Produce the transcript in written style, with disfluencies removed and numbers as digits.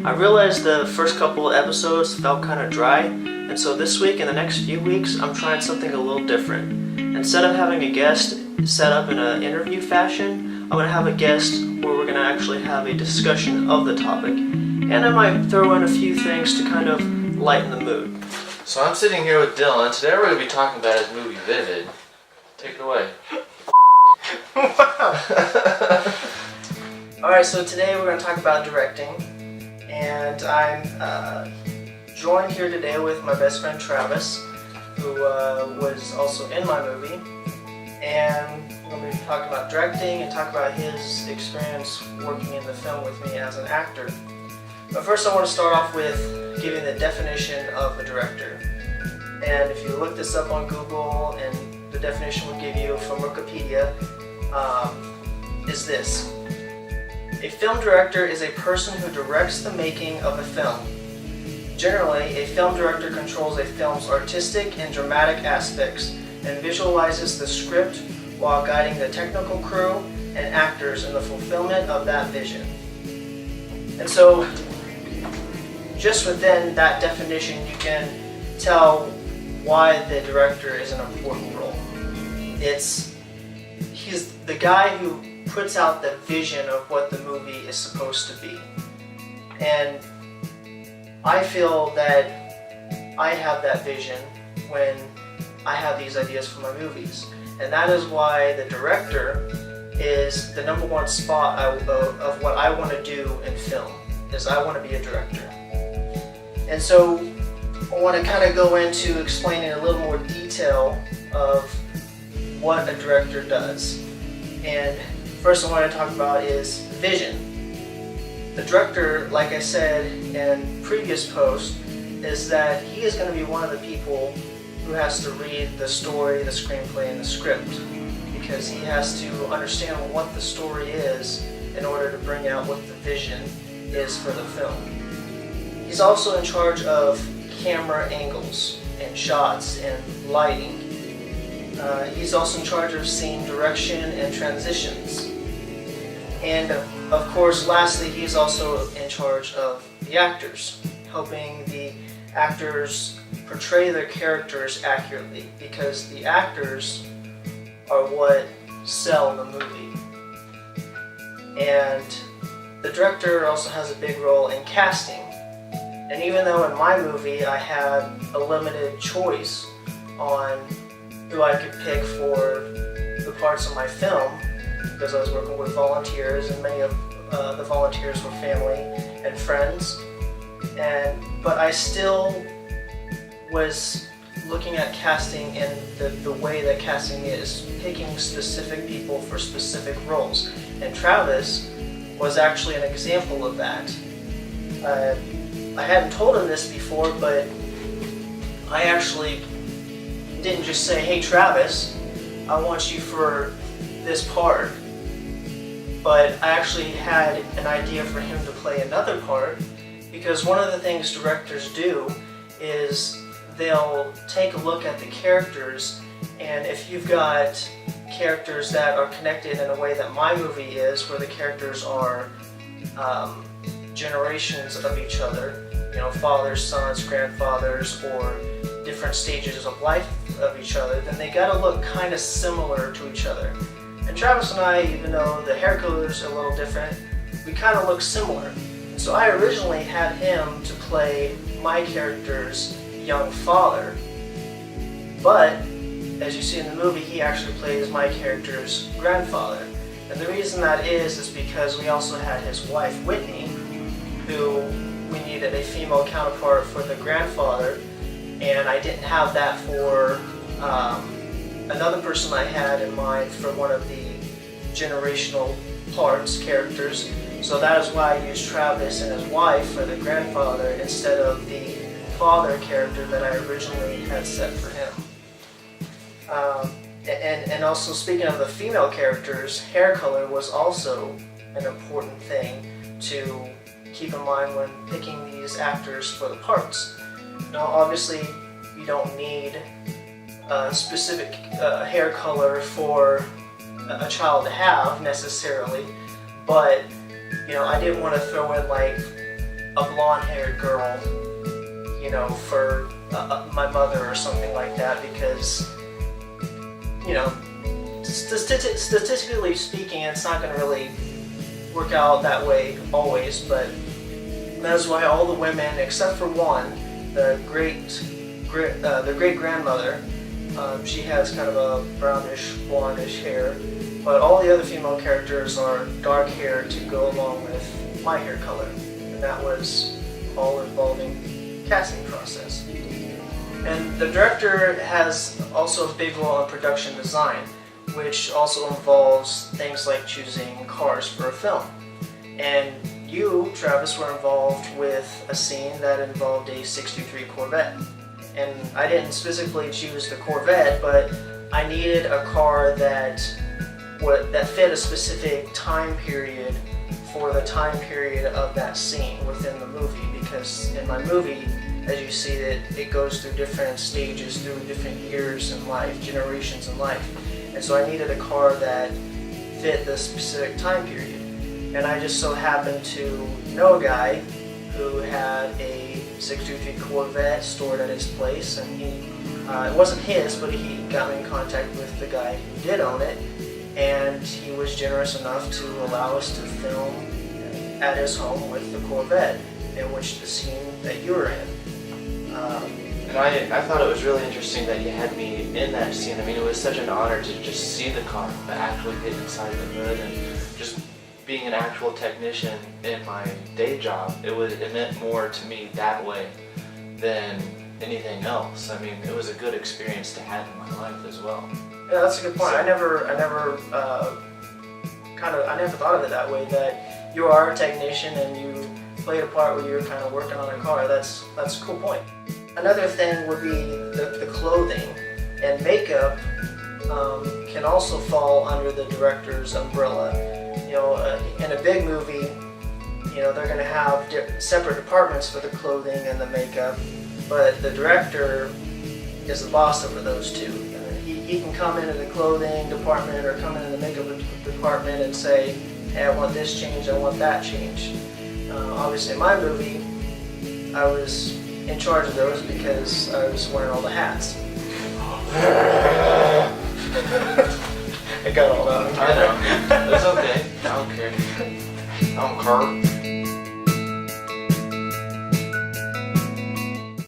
I realized the first couple of episodes felt kind of dry, and so this week and the next few weeks I'm trying something a little different. Instead of having a guest set up in an interview fashion, I'm going to have a guest where we're going to actually have a discussion of the topic, and I might throw in a few things to kind of lighten the mood. So I'm sitting here with Dylan. Today we're going to be talking about his movie Vivid. Take it away. Wow. Alright, so today we're going to talk about directing, and I'm joined here today with my best friend Travis, who was also in my movie, and we're going to be talking about directing and talk about his experience working in the film with me as an actor. But first I want to start off with giving the definition of a director. And if you look this up on Google, and the definition will give you from Wikipedia, is this. A film director is a person who directs the making of a film. Generally, a film director controls a film's artistic and dramatic aspects and visualizes the script while guiding the technical crew and actors in the fulfillment of that vision. And so, just within that definition, you can tell why the director is an important role. He's the guy who puts out the vision of what the movie is supposed to be. And I feel that I have that vision when I have these ideas for my movies. And that is why the director is the number one spot of what I want to do in film, is I want to be a director. And so I want to kind of go into explaining a little more detail of what a director does. And first I want to talk about is vision. The director, like I said in previous post, is that he is going to be one of the people who has to read the story, the screenplay, and the script, because he has to understand what the story is in order to bring out what the vision is for the film. He's also in charge of camera angles and shots and lighting. He's also in charge of scene direction and transitions. And of course, lastly, he's also in charge of the actors, helping the actors portray their characters accurately, because the actors are what sell the movie. And the director also has a big role in casting. And even though in my movie I had a limited choice on who I could pick for the parts of my film, because I was working with volunteers, and many of the volunteers were family and friends, but I still was looking at casting in the way that casting is, picking specific people for specific roles. And Travis was actually an example of that. I hadn't told him this before, but I actually didn't just say, "Hey Travis, I want you for this part," but I actually had an idea for him to play another part, because one of the things directors do is they'll take a look at the characters, and if you've got characters that are connected in a way that my movie is, where the characters are generations of each other, you know, fathers, sons, grandfathers, or different stages of life of each other, then they gotta look kind of similar to each other. And Travis and I, even though the hair colors are a little different, we kind of look similar. So I originally had him to play my character's young father, but as you see in the movie, he actually plays my character's grandfather. And the reason that is because we also had his wife, Whitney, who we needed a female counterpart for the grandfather, and I didn't have that for another person I had in mind for one of the generational characters. So that is why I used Travis and his wife for the grandfather instead of the father character that I originally had set for him. And also, speaking of the female characters, hair color was also an important thing to keep in mind when picking these actors for the parts. Now obviously you don't need a specific hair color for a child to have necessarily, but you know, I didn't want to throw in like a blonde-haired girl, you know, for my mother or something like that, because, you know, statistically speaking, it's not going to really work out that way always, but that's why all the women, except for one, the great-grandmother, she has kind of a brownish, blondish hair, but all the other female characters are dark hair to go along with my hair color, and that was all involving casting process. And the director has also a big role in production design, which also involves things like choosing cars for a film. And you, Travis, were involved with a scene that involved a 63 Corvette. And I didn't specifically choose the Corvette, but I needed a car that fit a specific time period for the time period of that scene within the movie, because in my movie, as you see, it goes through different stages, through different years in life, generations in life. And so I needed a car that fit the specific time period. And I just so happened to know a guy who had a 63 Corvette stored at his place, and it wasn't his, but he got me in contact with the guy who did own it, and he was generous enough to allow us to film at his home with the Corvette, in which the scene that you were in. And I thought it was really interesting that you had me in that scene. I mean, it was such an honor to just see the car, but actually get inside the hood, and just being an actual technician in my day job, it meant more to me that way than anything else. I mean, it was a good experience to have in my life as well. Yeah, that's a good point. I never thought of it that way, that you are a technician and you played a part where you're kind of working on a car. That's a cool point. Another thing would be the clothing and makeup can also fall under the director's umbrella. You know, in a big movie, you know, they're going to have separate departments for the clothing and the makeup, but the director is the boss over those two. He can come into the clothing department or come into the makeup department and say, hey, I want this change, I want that change. Obviously in my movie, I was in charge of those because I was wearing all the hats. I got all that. I know. It's okay. I don't care. I don't care.